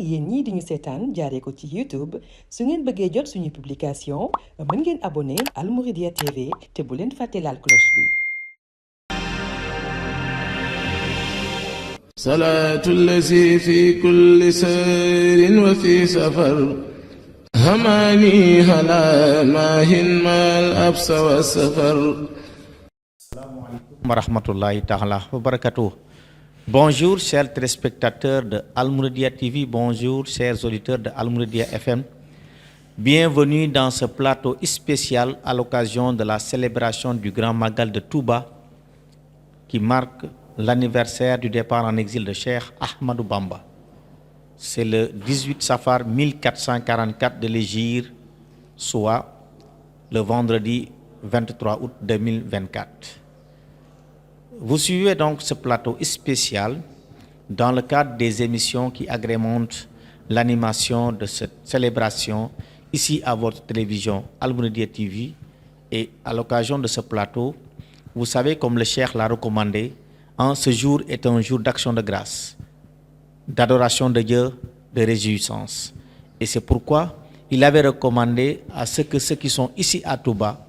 yéen ñii di ñu seetaan jaaree ko ci YouTube su ngeen bëggee jot suñu publication mën ngeen abonné Al Mouridiyyah TV te bu leen fàtte laal cloche bi. salaatu llazi fi kulli sayrin wa fi safar hamaani halaa maahin maal absa wa safar. Wa rahmatullahi ta'ala wa barakatuh. Bonjour chers téléspectateurs de Al Mouridiyyah TV, bonjour chers auditeurs de Al Mouridiyyah FM. Bienvenue dans ce plateau spécial à l'occasion de la célébration du Grand Magal de Touba qui marque l'anniversaire du départ en exil de Cheikh Ahmadou Bamba. C'est le 18 Safar 1444 de l'Hégire, soit le vendredi 23 août 2024. Vous suivez donc ce plateau spécial dans le cadre des émissions qui agrémentent l'animation de cette célébration ici à votre télévision Al Mouridiyyah TV. Et à l'occasion de ce plateau, vous savez, comme le Cheikh l'a recommandé, ce jour est un jour d'action de grâce, d'adoration de Dieu, de réjouissance. Et c'est pourquoi il avait recommandé à ce que ceux qui sont ici à Touba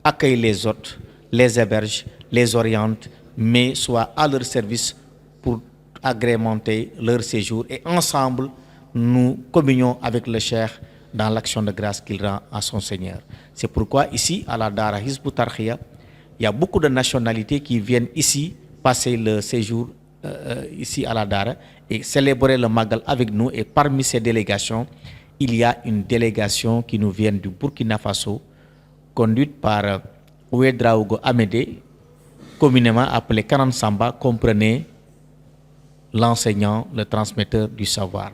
accueillent les hôtes, les hébergent, les orientent, mais soient à leur service pour agrémenter leur séjour. Et ensemble, nous communions avec le Cheikh dans l'action de grâce qu'il rend à son Seigneur. C'est pourquoi ici, à la Dara Hizbut Tarqiyyah, il y a beaucoup de nationalités qui viennent ici passer le séjour ici à la Dara et célébrer le Magal avec nous. Et parmi ces délégations, il y a une délégation qui nous vient du Burkina Faso, conduite par Ouedraogo Amédé, communément appelé Kanan Samba, comprenez l'enseignant, le transmetteur du savoir.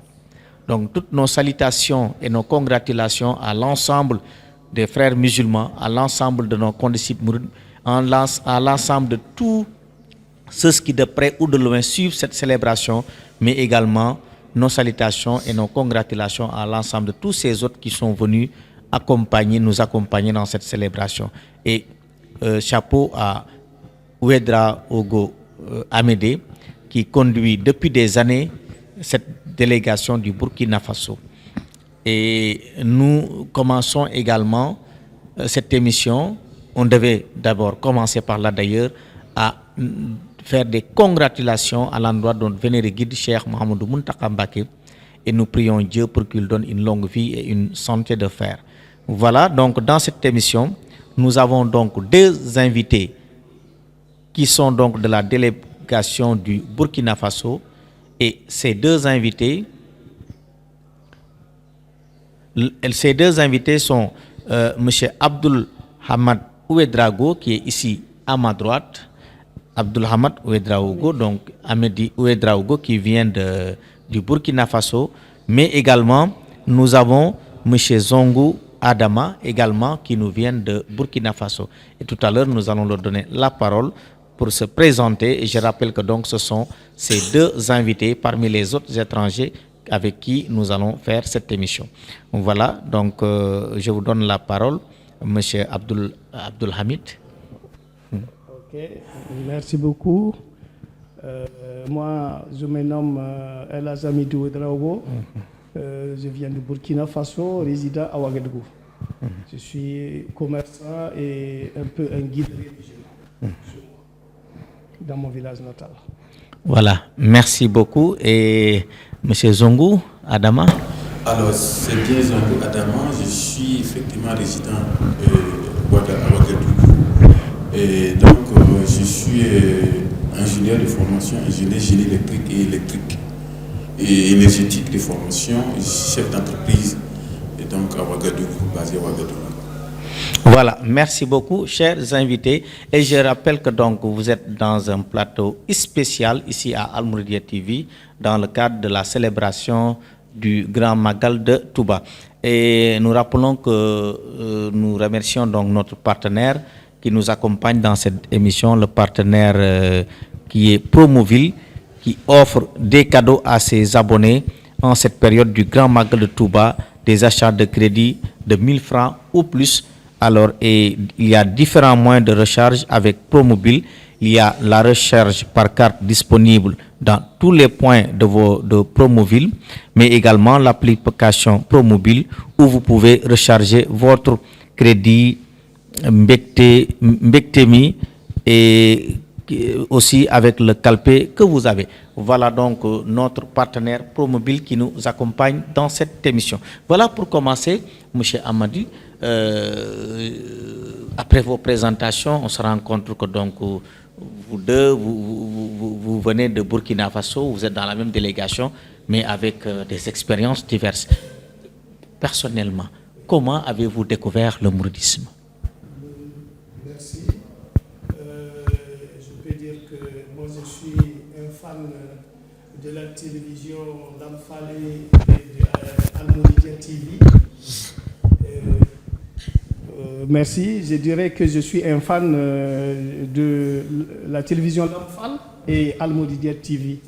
Donc toutes nos salutations et nos congratulations à l'ensemble des frères musulmans, à l'ensemble de nos condisciples mourides, à l'ensemble de tous ceux qui de près ou de loin suivent cette célébration, mais également nos salutations et nos congratulations à l'ensemble de tous ces autres qui sont venus nous accompagner dans cette célébration. Et chapeau à Ouedraogo Amédé qui conduit depuis des années cette délégation du Burkina Faso. Et nous commençons également cette émission. On devait d'abord commencer par là d'ailleurs à faire des congratulations à l'endroit de notre vénéré guide Cheikh Mouhamadou Mountakha Mbacké, et nous prions Dieu pour qu'il donne une longue vie et une santé de fer. Voilà, donc dans cette émission, nous avons donc deux invités qui sont donc de la délégation du Burkina Faso, et ces deux invités sont M. Abdul Hamad Ouedraogo qui est ici à ma droite, Abdul Hamad Ouedraogo, donc Amédi Ouedraogo qui vient du Burkina Faso, mais également nous avons M. Zongo Adama également qui nous vient de Burkina Faso. Et tout à l'heure nous allons leur donner la parole pour se présenter, et je rappelle que donc ce sont ces deux invités parmi les autres étrangers avec qui nous allons faire cette émission. Voilà, donc je vous donne la parole, Monsieur Abdul Hamid. Ok, merci beaucoup. Moi, je me nomme El Azamidou Ouedraogo. Je viens du Burkina Faso, résident à Ouagadougou. Je suis commerçant et un peu un guide religieux dans mon village natal. Voilà, merci beaucoup. Et M. Zongo Adama? Alors, c'est bien Zongo Adama. Je suis effectivement résident à Ouagadougou. Et donc, je suis ingénieur de formation, ingénieur génie électrique et énergétique de formation, chef d'entreprise, et donc à Ouagadougou, basé à Ouagadougou. Voilà, merci beaucoup, chers invités. Et je rappelle que donc vous êtes dans un plateau spécial ici à Al Mouridiyyah TV dans le cadre de la célébration du Grand Magal de Touba. Et nous rappelons que nous remercions donc notre partenaire qui nous accompagne dans cette émission, le partenaire qui est Promoville, qui offre des cadeaux à ses abonnés en cette période du Grand Magal de Touba, des achats de crédit de 1000 francs ou plus. Alors, et il y a différents moyens de recharge avec Promobile. Il y a la recharge par carte disponible dans tous les points de Promoville, mais également l'application Promobile où vous pouvez recharger votre crédit Mbectemi et aussi avec le calpé que vous avez. Voilà donc notre partenaire Promobile qui nous accompagne dans cette émission. Voilà pour commencer, M. Amadi. Après vos présentations, on se rend compte que donc vous deux, vous venez de Burkina Faso, vous êtes dans la même délégation, mais avec des expériences diverses. Personnellement, comment avez-vous découvert le mouridisme? Merci. Je peux dire que moi je suis un fan de la télévision Lamfale et de Al-Mouridia TV. Merci. Je dirais que je suis un fan de la télévision Lamfale et Al-Mouridia TV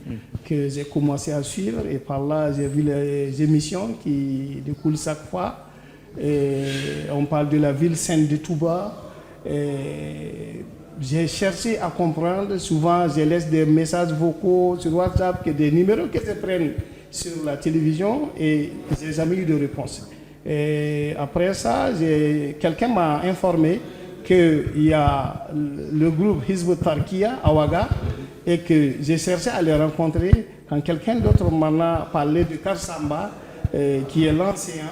que j'ai commencé à suivre, et par là j'ai vu les émissions qui découlent chaque fois. Et on parle de la ville sainte de Touba. J'ai cherché à comprendre. Souvent, je laisse des messages vocaux sur WhatsApp, des numéros que je prenne sur la télévision, et je n'ai jamais eu de réponse. Et après ça, quelqu'un m'a informé qu'il y a le groupe Hizb ut-Tarqiyyah à Ouaga, et que j'ai cherché à les rencontrer quand quelqu'un d'autre m'en a parlé de Karsamba, qui est l'ancien,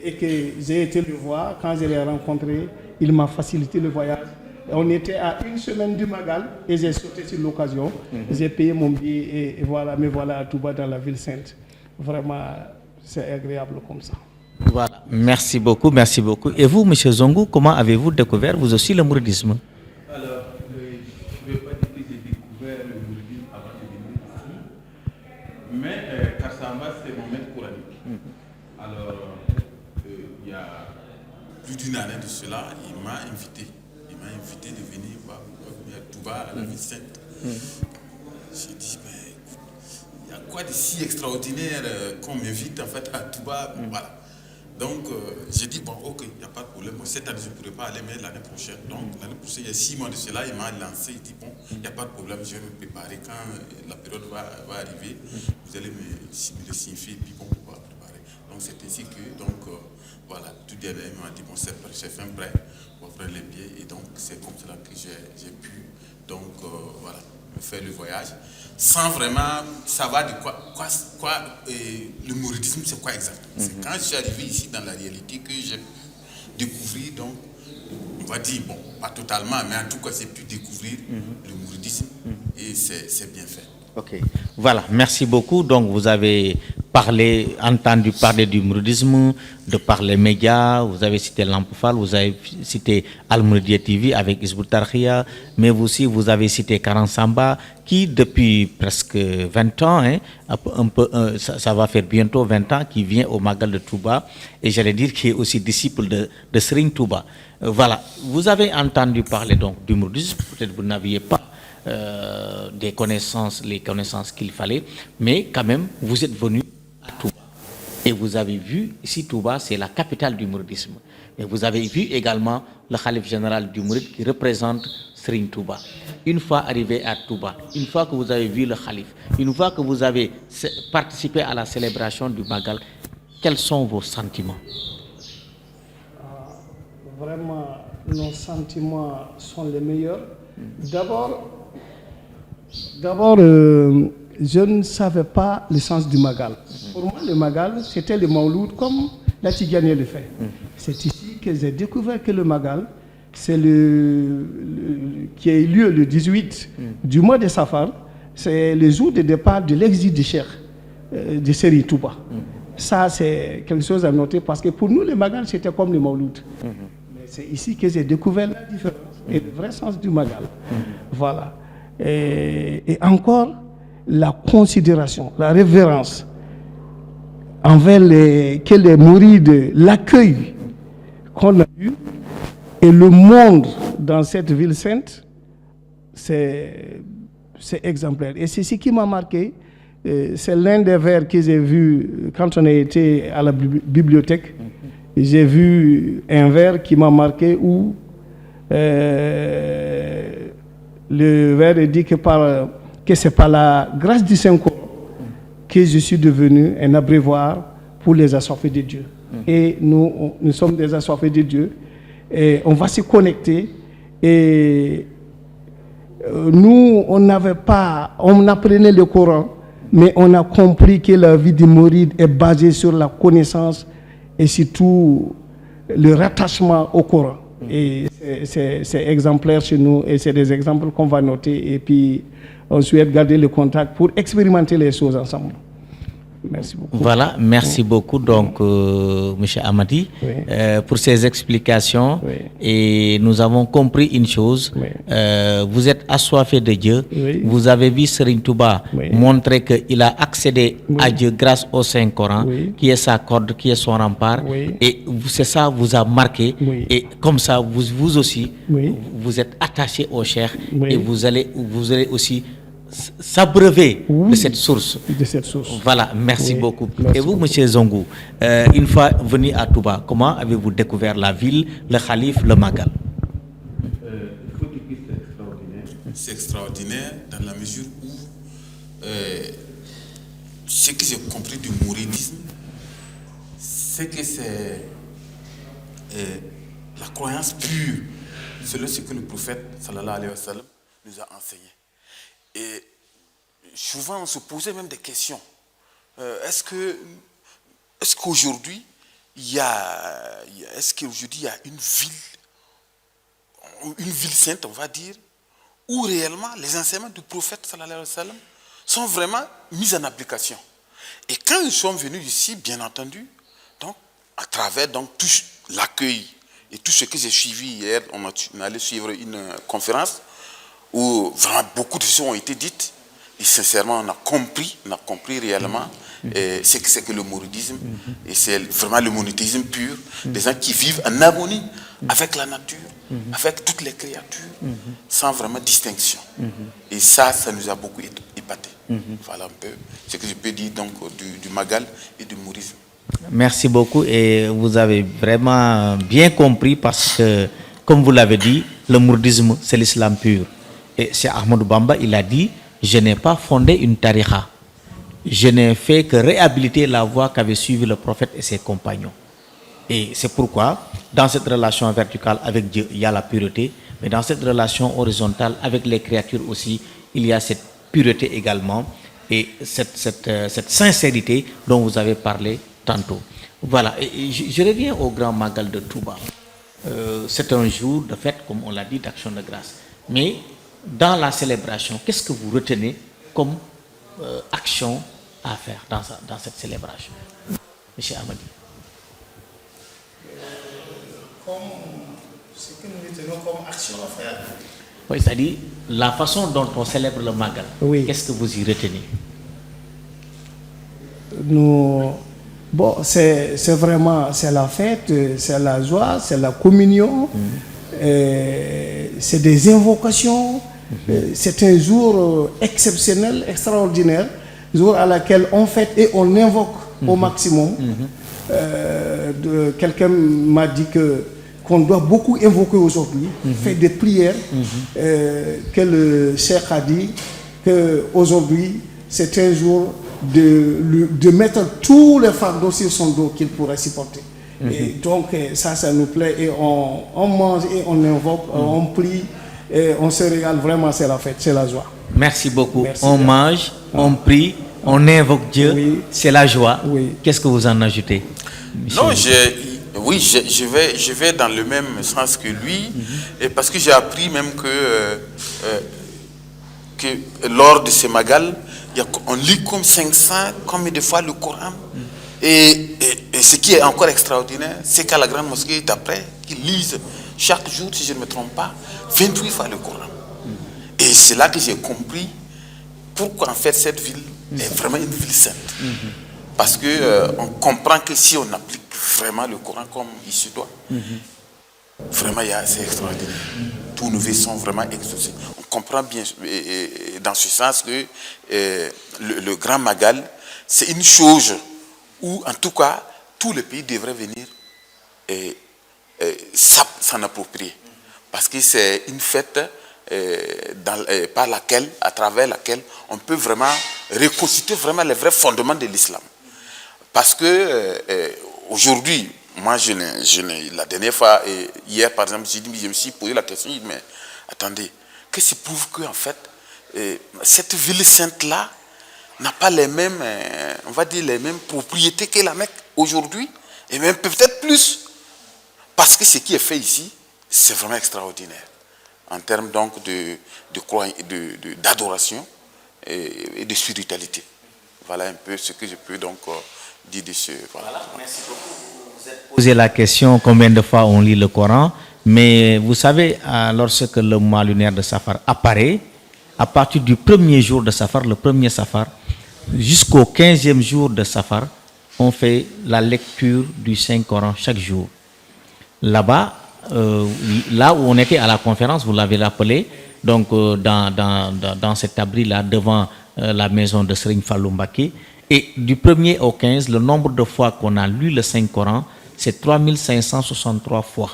et que j'ai été le voir. Quand je l'ai rencontré, il m'a facilité le voyage. On était à une semaine du Magal et j'ai sauté sur l'occasion. J'ai payé mon billet et voilà, me voilà à Touba dans la ville sainte. Vraiment, c'est agréable comme ça. Voilà, merci beaucoup, merci beaucoup. Et vous, M. Zongo, comment avez-vous découvert vous aussi le mouridisme? Alors, je ne vais pas dire que j'ai découvert le mouridisme avant de venir ici, mais Karsamba, c'est mon maître coranique. Alors, il y a plus d'une année de cela, il m'a invité de venir voir à Touba, à la ville sainte. J'ai dit, mais il y a quoi de si extraordinaire qu'on m'invite en fait à Touba, voilà. Donc j'ai dit, bon, ok, il n'y a pas de problème. Cette année, je ne pourrais pas aller, mais l'année prochaine. Donc l'année prochaine, il y a 6 mois de cela, il m'a lancé, il dit, bon, il n'y a pas de problème, je vais me préparer. Quand la période va arriver, vous allez me signifier, puis bon, on va préparer. Donc c'est ainsi que, donc, voilà, tout dernièrement, il m'a dit, bon, c'est fait un prêt pour prendre les billets, et donc c'est comme cela que j'ai pu, donc, voilà, me faire le voyage, sans vraiment savoir de quoi le mouridisme, c'est quoi exactement. C'est quand je suis arrivé ici dans la réalité que j'ai découvert, donc, on va dire, bon, pas totalement, mais en tout cas, j'ai pu découvrir le mouridisme, et c'est bien fait. Ok, voilà, merci beaucoup. Donc, vous avez entendu parler du mouridisme, de par les médias, vous avez cité Lamfale, vous avez cité Al-Mouridia TV avec Hizb ut-Tarqiyyah, mais vous aussi, vous avez cité Karsamba, qui depuis presque 20 ans, ça va faire bientôt 20 ans, qui vient au Magal de Touba, et j'allais dire qui est aussi disciple de Serigne Touba. Voilà, vous avez entendu parler donc du mouridisme, peut-être vous n'aviez pas les connaissances qu'il fallait, mais quand même, vous êtes venu à Touba. Et vous avez vu, ici Touba, c'est la capitale du mouridisme. Et vous avez vu également le Khalif général du Mourid qui représente Serigne Touba. Une fois arrivé à Touba, une fois que vous avez vu le Khalif, une fois que vous avez participé à la célébration du Magal, quels sont vos sentiments? Vraiment, nos sentiments sont les meilleurs. D'abord, je ne savais pas le sens du Magal. Pour moi, le Magal, c'était le Mauloud comme la Tidjaniya le fait. C'est ici que j'ai découvert que le Magal, c'est qui a eu lieu le 18 du mois de Safar. C'est le jour de départ de l'exil du Cheikh de Serigne Touba. Ça, c'est quelque chose à noter parce que pour nous, le Magal, c'était comme le Mauloud. Mais c'est ici que j'ai découvert la différence et le vrai sens du Magal. Voilà. Et encore, la considération, la révérence envers les mourides, l'accueil qu'on a eu, et le monde dans cette ville sainte, c'est exemplaire. Et c'est ce qui m'a marqué. C'est l'un des vers que j'ai vu quand on a été à la bibliothèque. J'ai vu un vers qui m'a marqué où le verre dit que c'est par la grâce du Saint-Coran que je suis devenu un abreuvoir pour les assoiffés de Dieu. Et nous sommes des assoiffés de Dieu. Et on va se connecter. Et nous, on apprenait le Coran, mais on a compris que la vie du mouride est basée sur la connaissance et surtout le rattachement au Coran. Et c'est exemplaire chez nous et c'est des exemples qu'on va noter. Et puis, on souhaite garder le contact pour expérimenter les choses ensemble. Merci beaucoup. Voilà, merci beaucoup donc M. Amadi pour ces explications. Et nous avons compris une chose, vous êtes assoiffé de Dieu, vous avez vu Serigne Touba montrer qu'il a accédé à Dieu grâce au Saint-Coran, qui est sa corde, qui est son rempart, et c'est ça vous a marqué, et comme ça vous aussi, vous êtes attaché au Cheikh, et vous allez aussi s'abreuver de cette source. Voilà, merci beaucoup. Et vous, M. Zongou, une fois venu à Touba, comment avez-vous découvert la ville, le Khalif, le Magal? Il faut dire que c'est extraordinaire. C'est extraordinaire dans la mesure où ce que j'ai compris du mouridisme, c'est que c'est la croyance pure, selon ce que le prophète sallallahu alayhi wa sallam nous a enseigné. Et souvent, on se posait même des questions. Est-ce qu'aujourd'hui, il y a une ville sainte, on va dire, où réellement les enseignements du prophète sallallahu alayhi wa sallam sont vraiment mis en application. Et quand nous sommes venus ici, bien entendu, donc, à travers donc, tout l'accueil et tout ce que j'ai suivi hier, on allait suivre une conférence où vraiment beaucoup de choses ont été dites, et sincèrement on a compris réellement ce que c'est que le mouridisme, et c'est vraiment le monétisme pur, des gens qui vivent en harmonie avec la nature, avec toutes les créatures, sans vraiment distinction. Et ça nous a beaucoup épaté. Voilà un peu ce que je peux dire donc du Magal et du mouridisme. Merci beaucoup, et vous avez vraiment bien compris parce que, comme vous l'avez dit, le mouridisme c'est l'islam pur. Et c'est Ahmadou Bamba, il a dit, je n'ai pas fondé une tariqa. Je n'ai fait que réhabiliter la voie qu'avait suivi le prophète et ses compagnons. Et c'est pourquoi, dans cette relation verticale avec Dieu, il y a la pureté, mais dans cette relation horizontale avec les créatures aussi, il y a cette pureté également, et cette sincérité dont vous avez parlé tantôt. Voilà, et je reviens au Grand Magal de Touba. C'est un jour de fête, comme on l'a dit, d'action de grâce. Mais dans la célébration, qu'est-ce que vous retenez comme action à faire dans cette célébration, M. Amadi? Ce que nous retenons comme action à faire. Oui, c'est-à-dire la façon dont on célèbre le Magal. Qu'est-ce que vous y retenez? C'est vraiment, c'est la fête, c'est la joie, c'est la communion, c'est des invocations. C'est un jour exceptionnel, extraordinaire, jour à laquelle on fête et on invoque au maximum. Quelqu'un m'a dit qu'on doit beaucoup invoquer aujourd'hui, faire des prières, que le Cheikh a dit qu'aujourd'hui c'est un jour de mettre tous les fardeaux sur son dos qu'il pourrait supporter. Et donc ça nous plaît, et on mange et on invoque, on prie. Et on se régale, vraiment, c'est la fête, c'est la joie. Merci beaucoup. Merci, on mange, on prie, on invoque Dieu, c'est la joie. Qu'est-ce que vous en ajoutez? Non, je vais dans le même sens que lui, et parce que j'ai appris même que lors de ce Magal, on lit comme 500, combien de fois le Coran. Et ce qui est encore extraordinaire, c'est qu'à la grande mosquée, d'après, qu'ils lisent chaque jour, si je ne me trompe pas, 28 fois le Coran. Et c'est là que j'ai compris pourquoi en fait cette ville est vraiment une ville sainte. Parce qu'on comprend que si on applique vraiment le Coran comme il se doit, vraiment c'est extraordinaire. Tous nos vies sont vraiment exaucés. On comprend bien dans ce sens que le Grand Magal, c'est une chose où en tout cas tous les pays devraient venir s'en approprier. Parce que c'est une fête à travers laquelle on peut vraiment reconstituer vraiment les vrais fondements de l'islam. Parce que aujourd'hui, moi, la dernière fois, hier par exemple, je me suis posé la question, mais attendez, qu'est-ce qui prouve qu'en fait, cette ville sainte-là n'a pas les mêmes, on va dire, les mêmes propriétés que la Mecque aujourd'hui, et même peut-être plus, parce que ce qui est fait ici, c'est vraiment extraordinaire, en termes donc d'adoration et de spiritualité. Voilà un peu ce que je peux donc dire de ce... Voilà. Merci beaucoup. Vous avez posé la question combien de fois on lit le Coran, mais vous savez, lorsque le mois lunaire de Safar apparaît, à partir du premier jour de Safar, le premier Safar, jusqu'au 15e jour de Safar, on fait la lecture du Saint-Coran chaque jour. Là-bas, là où on était à la conférence, vous l'avez rappelé, donc dans cet abri-là, devant la maison de Serigne Fallou Mbacké, et du 1er au 15, le nombre de fois qu'on a lu le Saint-Coran, c'est 3563 fois.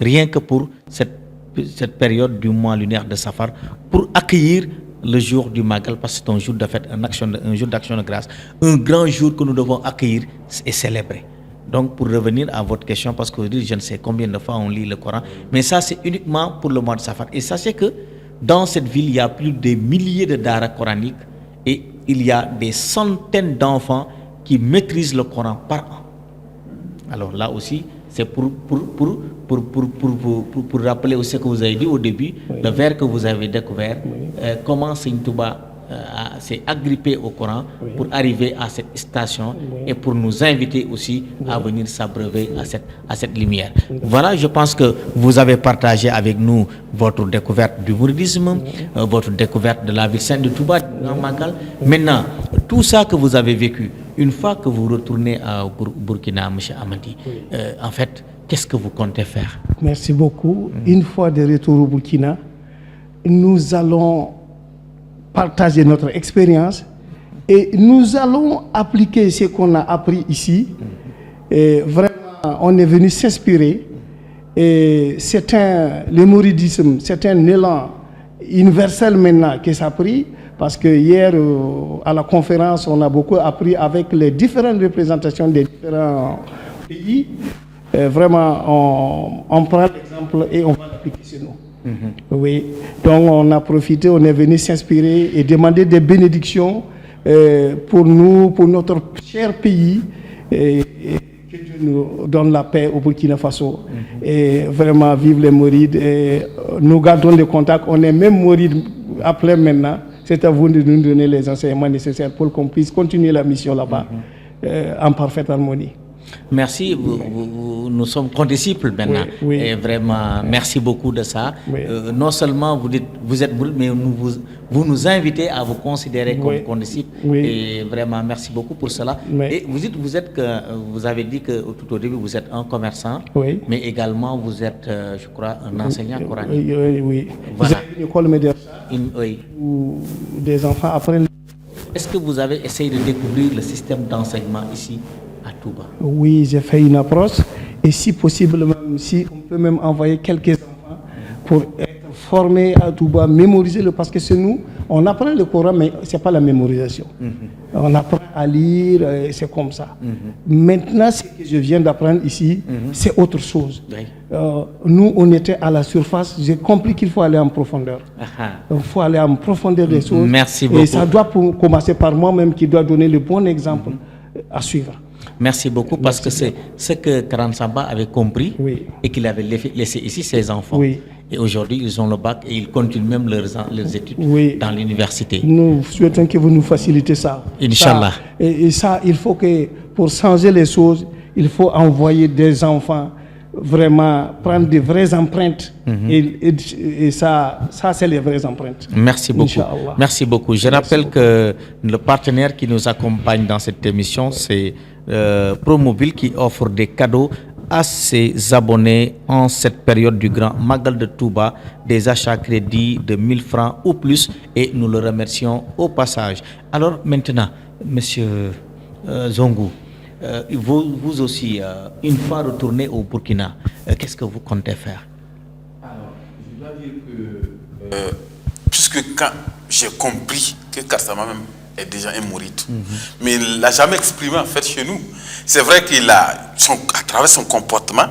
Rien que pour cette période du mois lunaire de Safar, pour accueillir le jour du Magal, parce que c'est un jour de fête, un jour d'action de grâce, un grand jour que nous devons accueillir et célébrer. Donc, pour revenir à votre question, parce que vous dites, je ne sais combien de fois on lit le Coran, mais ça, c'est uniquement pour le mois de Safar. Et sachez que dans cette ville, il y a plus de milliers de daras coraniques et il y a des centaines d'enfants qui maîtrisent le Coran par an. Alors là aussi, c'est pour rappeler aussi ce que vous avez dit au début, oui. Le vers que vous avez découvert, oui. Comment Seigne Touba s'est agrippé au Coran, oui. Pour arriver à cette station, oui. Et pour nous inviter aussi, oui. À venir s'abreuver à cette lumière. Oui. Voilà, je pense que vous avez partagé avec nous votre découverte du mouridisme, oui. Votre découverte de la ville sainte de Touba, dans Magal. Oui. Maintenant, tout ça que vous avez vécu, une fois que vous retournez à Burkina, M. Amadi, oui. En fait, qu'est-ce que vous comptez faire? Merci beaucoup. Une fois de retour au Burkina, nous allons partager notre expérience et nous allons appliquer ce qu'on a appris ici. Et vraiment, on est venu s'inspirer. Et le mouridisme, c'est un élan universel maintenant que ça a pris. Parce que hier, à la conférence, on a beaucoup appris avec les différentes représentations des différents pays. Vraiment, on prend l'exemple et on va l'appliquer chez nous. Oui, donc on a profité, on est venu s'inspirer et demander des bénédictions pour nous, pour notre cher pays, et que Dieu nous donne la paix au Burkina Faso. Et vraiment, vive les Mourides. Et nous gardons des contacts, on est même Mourides appelés maintenant. C'est à vous de nous donner les enseignements nécessaires pour qu'on puisse continuer la mission là-bas en parfaite harmonie. Merci, nous sommes condisciples maintenant. Oui, oui. Et vraiment, merci beaucoup de ça. Oui. Non seulement vous dites vous êtes mouride, mais vous nous invitez à vous considérer comme condisciples. Oui. Et vraiment, merci beaucoup pour cela. Oui. Et vous avez dit que tout au début, vous êtes un commerçant, oui. Mais également vous êtes, je crois, un enseignant coranique. Oui, oui. Voilà. Vous avez une école médiane oui. Où des enfants apprennent. Est-ce que vous avez essayé de découvrir le système d'enseignement ici à Touba? Oui, j'ai fait une approche et si possible, même, si on peut même envoyer quelques enfants pour être formés à Touba, mémoriser parce que c'est nous, on apprend le Coran, mais ce n'est pas la mémorisation. On apprend à lire, c'est comme ça. Maintenant, ce que je viens d'apprendre ici, c'est autre chose. Oui. Nous, on était à la surface, j'ai compris qu'il faut aller en profondeur. Il faut aller en profondeur des choses. Merci beaucoup. Et ça doit commencer par moi-même qui dois donner le bon exemple à suivre. Merci beaucoup parce que c'est ce que Karan Samba avait compris, oui. Et qu'il avait laissé ici ses enfants. Oui. Et aujourd'hui, ils ont le bac et ils continuent même leurs études, oui. Dans l'université. Nous souhaitons que vous nous facilitez ça. Inch'Allah. Et ça, il faut que pour changer les choses, il faut envoyer des enfants vraiment prendre de vraies empreintes. Et ça c'est les vraies empreintes. Merci beaucoup. Inch'Allah. Merci beaucoup. Je rappelle que le partenaire qui nous accompagne dans cette émission, c'est Promobile, qui offre des cadeaux à ses abonnés en cette période du grand Magal de Touba, des achats crédits de 1000 francs ou plus, et nous le remercions au passage. Alors maintenant, Monsieur Zongou, vous aussi, une fois retourné au Burkina, qu'est-ce que vous comptez faire? Alors, je dois dire que puisque quand j'ai compris que Karsamba même est déjà un mouride, mais il l'a jamais exprimé en fait chez nous. C'est vrai qu'il a, à travers son comportement,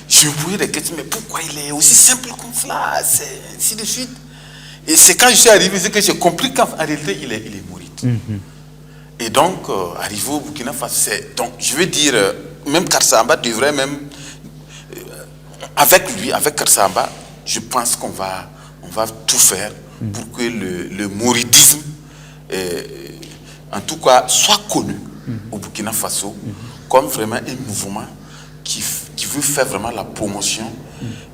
je me posais des questions, mais pourquoi il est aussi simple comme cela, c'est ainsi de suite. Et c'est quand je suis arrivé, c'est que j'ai compris qu'en réalité il est mouride. Et donc, arrivé au Burkina Faso, donc je veux dire, même Karsamba devrait même, avec lui, avec Karsamba, je pense qu'on va tout faire pour que le mouridisme, en tout cas, soit connu au Burkina Faso comme vraiment un mouvement qui veut faire vraiment la promotion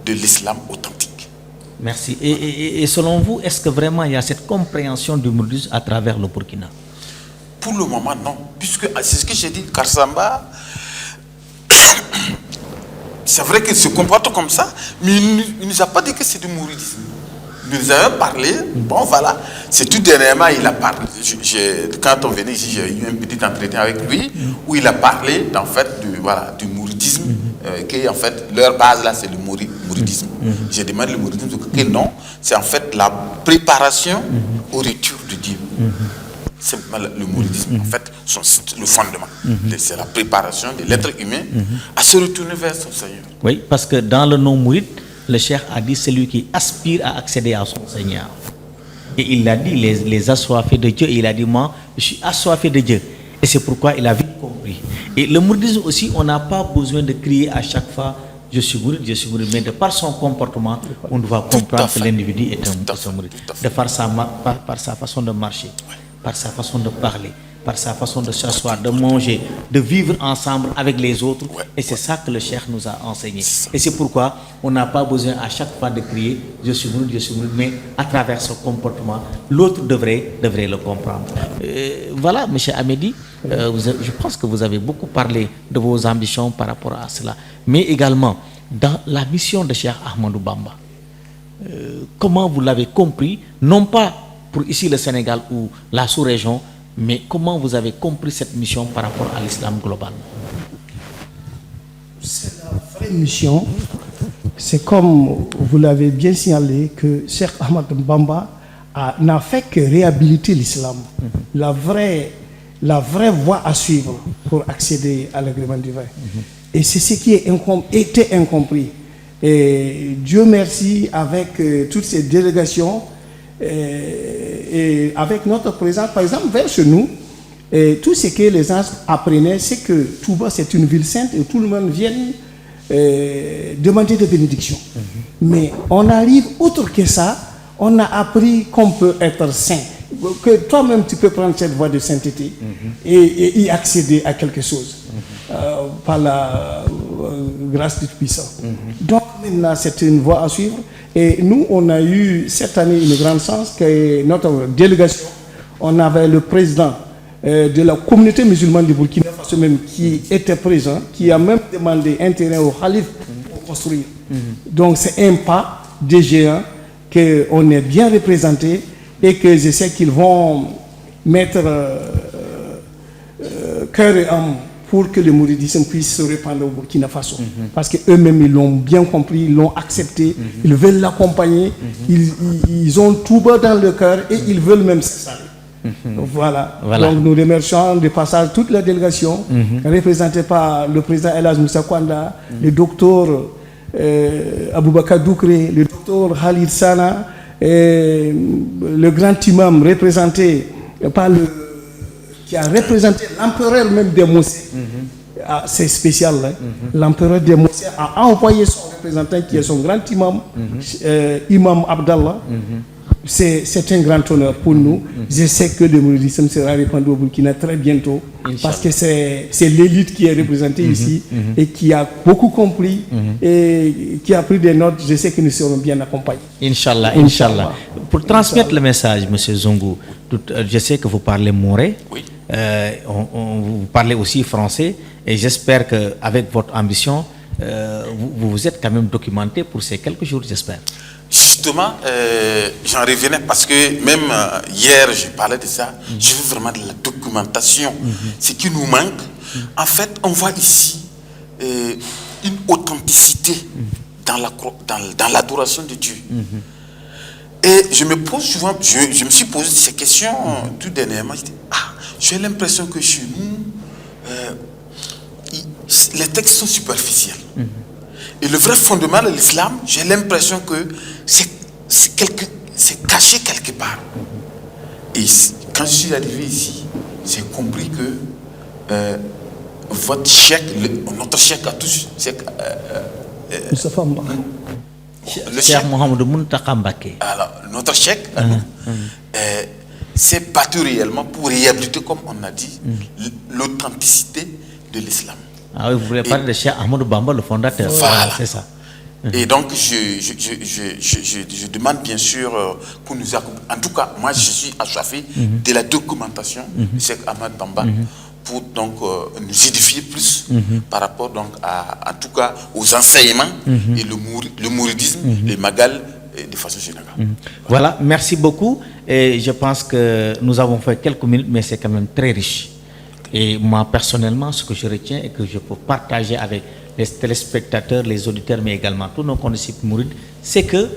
de l'islam authentique. Merci. Et selon vous, est-ce que vraiment il y a cette compréhension du mouridisme à travers le Burkina? Pour le moment, non. Puisque, c'est ce que j'ai dit, Karsamba, c'est vrai qu'il se comporte comme ça, mais il ne nous a pas dit que c'est du mouridisme. Il nous a parlé, bon voilà, c'est tout dernièrement, il a parlé. Quand on venait ici, j'ai eu un petit entretien avec lui, où il a parlé, en fait, du mouridisme, qui en fait, leur base là, c'est le mouridisme. J'ai demandé le mouridisme, quel nom? C'est en fait la préparation au retour de Dieu. C'est le mouridisme, en fait, le fondement. C'est la préparation de l'être humain à se retourner vers son Seigneur. Oui, parce que dans le nom mouride, le cheikh a dit celui qui aspire à accéder à son Seigneur. Et il a dit les assoiffés de Dieu, et il a dit moi, je suis assoiffé de Dieu. Et c'est pourquoi il a vite compris. Et le mouridisme aussi, on n'a pas besoin de crier à chaque fois je suis mouride, mais de par son comportement, on doit comprendre que l'individu est un mouride. De par sa façon de marcher, par sa façon de parler, par sa façon de s'asseoir, de manger, de vivre ensemble avec les autres. Et c'est ça que le cheikh nous a enseigné. Et c'est pourquoi on n'a pas besoin à chaque fois de crier je suis mouride, mais à travers son comportement, l'autre devrait le comprendre. Voilà, M. Hamedi, je pense que vous avez beaucoup parlé de vos ambitions par rapport à cela. Mais également, dans la mission de Cheikh Ahmadou Bamba, comment vous l'avez compris, non pas pour ici le Sénégal ou la sous-région, mais comment vous avez compris cette mission par rapport à l'islam global? C'est la vraie mission. C'est comme vous l'avez bien signalé que Cheikh Ahmadou Bamba n'a fait que réhabiliter l'islam. La vraie voie à suivre pour accéder à l'agrément divin. Et c'est ce qui était incompris. Et Dieu merci, avec toutes ces délégations, et avec notre présence, par exemple, vers chez nous, tout ce que les gens apprenaient, c'est que Touba, c'est une ville sainte et tout le monde vient demander des bénédictions. Mais on arrive, autre que ça, on a appris qu'on peut être saint, que toi-même tu peux prendre cette voie de sainteté et y accéder à quelque chose par la grâce du puissant. Donc maintenant, c'est une voie à suivre. Et nous, on a eu cette année une grande chance que notre délégation, on avait le président de la communauté musulmane du Burkina Faso même qui était présent, qui a même demandé un terrain au Khalif pour construire. Donc c'est un pas des géants qu'on est bien représenté et que je sais qu'ils vont mettre cœur et âme pour que le mouridisme puisse se répandre au Burkina Faso. Parce qu'eux-mêmes, ils l'ont bien compris, ils l'ont accepté, ils veulent l'accompagner, ils ont tout bas dans le cœur et ils veulent même s'installer. Voilà. Donc nous remercions de passage toute la délégation, représentée par le président Elhadj Moussa Kwanda, le docteur Aboubakar Doukré, le docteur Khalid Sana, et le grand imam représenté par qui a représenté l'empereur même des Moussés. C'est spécial, hein? L'empereur des Moussés a envoyé son représentant qui est son grand imam, Imam Abdallah. C'est un grand honneur pour nous. Je sais que le mouridisme sera répandu au Burkina très bientôt, parce que c'est l'élite qui est représentée ici et qui a beaucoup compris et qui a pris des notes. Je sais que nous serons bien accompagnés. Inch'Allah, Inch'Allah. Pour transmettre le message, M. Zungu, je sais que vous parlez moré, vous parlez aussi français, et j'espère qu'avec votre ambition, vous vous êtes quand même documenté pour ces quelques jours, j'espère. Justement, j'en revenais parce que même hier, je parlais de ça. Je veux vraiment de la documentation. Ce qui nous manque, en fait, on voit ici une authenticité dans l'adoration de Dieu. Et je me pose souvent, je me suis posé ces questions tout dernièrement. Je dis, j'ai l'impression que chez nous, les textes sont superficiels. Et le vrai fondement de l'islam, j'ai l'impression que c'est caché quelque part. Et quand je suis arrivé ici, j'ai compris que votre cheikh, notre cheikh à tous, le cheikh Mohamed Muntaka Mbacké. Alors, notre cheikh, s'est battu réellement pour réhabiliter, comme on a dit, l'authenticité de l'islam. Ah oui, vous voulez parler de Cheikh Ahmadou Bamba, le fondateur. Voilà. C'est ça. Et donc, je demande bien sûr qu'on nous accompagne. En tout cas, moi, je suis assoiffé de la documentation de Cheikh Ahmadou Bamba pour donc nous édifier plus par rapport donc en tout cas aux enseignements et le mouridisme, les magal de façon générale. Voilà, merci beaucoup. Et je pense que nous avons fait quelques minutes, mais c'est quand même très riche. Et moi, personnellement, ce que je retiens et que je peux partager avec les téléspectateurs, les auditeurs, mais également tous nos condisciples mourides, c'est que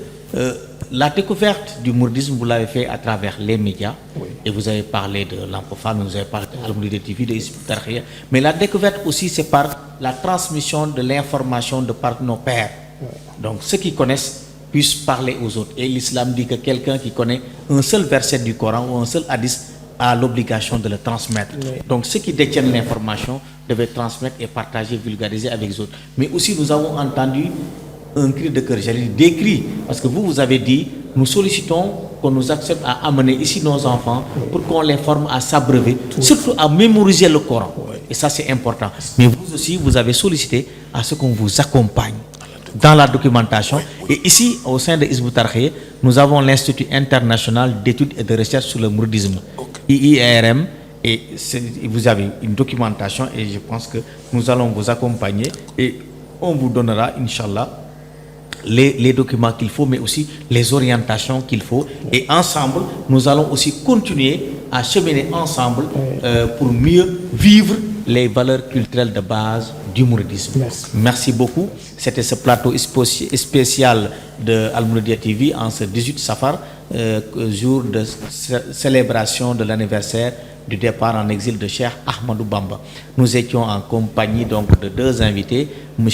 la découverte du mouridisme, vous l'avez fait à travers les médias. Oui. Et vous avez parlé de Lamp Fall, vous avez parlé de Al-Mouridiyyah TV, de Hizbut Tarqiyyah. Mais la découverte aussi, c'est par la transmission de l'information de par nos pères. Oui. Donc, ceux qui connaissent puissent parler aux autres. Et l'islam dit que quelqu'un qui connaît un seul verset du Coran ou un seul hadith a l'obligation de le transmettre. Oui. Donc ceux qui détiennent l'information devaient transmettre et partager, vulgariser avec les autres. Mais aussi nous avons entendu un cri de cœur, j'allais dire des cris, parce que vous avez dit, nous sollicitons qu'on nous accepte à amener ici nos enfants pour qu'on les forme à s'abreuver, surtout à mémoriser le Coran. Oui. Et ça c'est important. Mais vous aussi, vous avez sollicité à ce qu'on vous accompagne dans la documentation. Et ici, au sein de Hizbut Tarqiyyah, nous avons l'Institut international d'études et de recherche sur le mouridisme, IIRM, et vous avez une documentation et je pense que nous allons vous accompagner et on vous donnera, Inch'Allah, les documents qu'il faut, mais aussi les orientations qu'il faut. Et ensemble, nous allons aussi continuer à cheminer ensemble pour mieux vivre les valeurs culturelles de base du mouridisme. Merci. Merci beaucoup. C'était ce plateau spécial de Al-Mouridiyyah TV en ce 18 Safar, jour de célébration de l'anniversaire du départ en exil de Cheikh Ahmadou Bamba. Nous étions en compagnie donc de deux invités, M.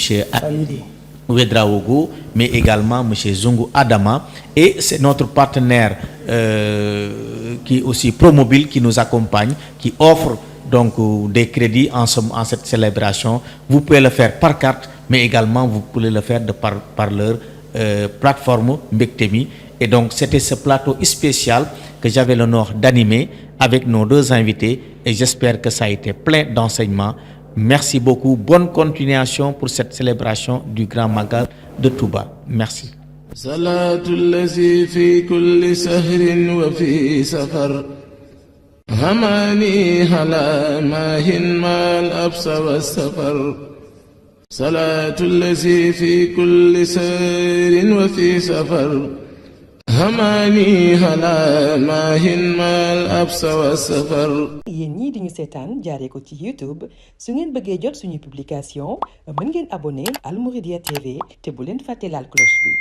Ouedraogo, mais également M. Zungu Adama, et c'est notre partenaire qui est aussi Promobile qui nous accompagne, qui offre donc des crédits en cette célébration. Vous pouvez le faire par carte, mais également vous pouvez le faire par leur plateforme Mbectemi. Et donc c'était ce plateau spécial que j'avais l'honneur d'animer avec nos deux invités et j'espère que ça a été plein d'enseignements. Merci beaucoup. Bonne continuation pour cette célébration du Grand Magal de Touba. Merci. Salatul lazi fi kulli sahrin wa fi safar hamani hala mahin mal absa wa safar. Salatul lazi fi kulli sahrin wa fi safar hamani hala mahin mal absa wa safar. yéen ñii di ñu seetaan jaaree ko ci YouTube su ngeen bëggee jot suñu publication mën ngeen abonné Al Mouridiyyah TV te bu leen fàtte laal cloche bi.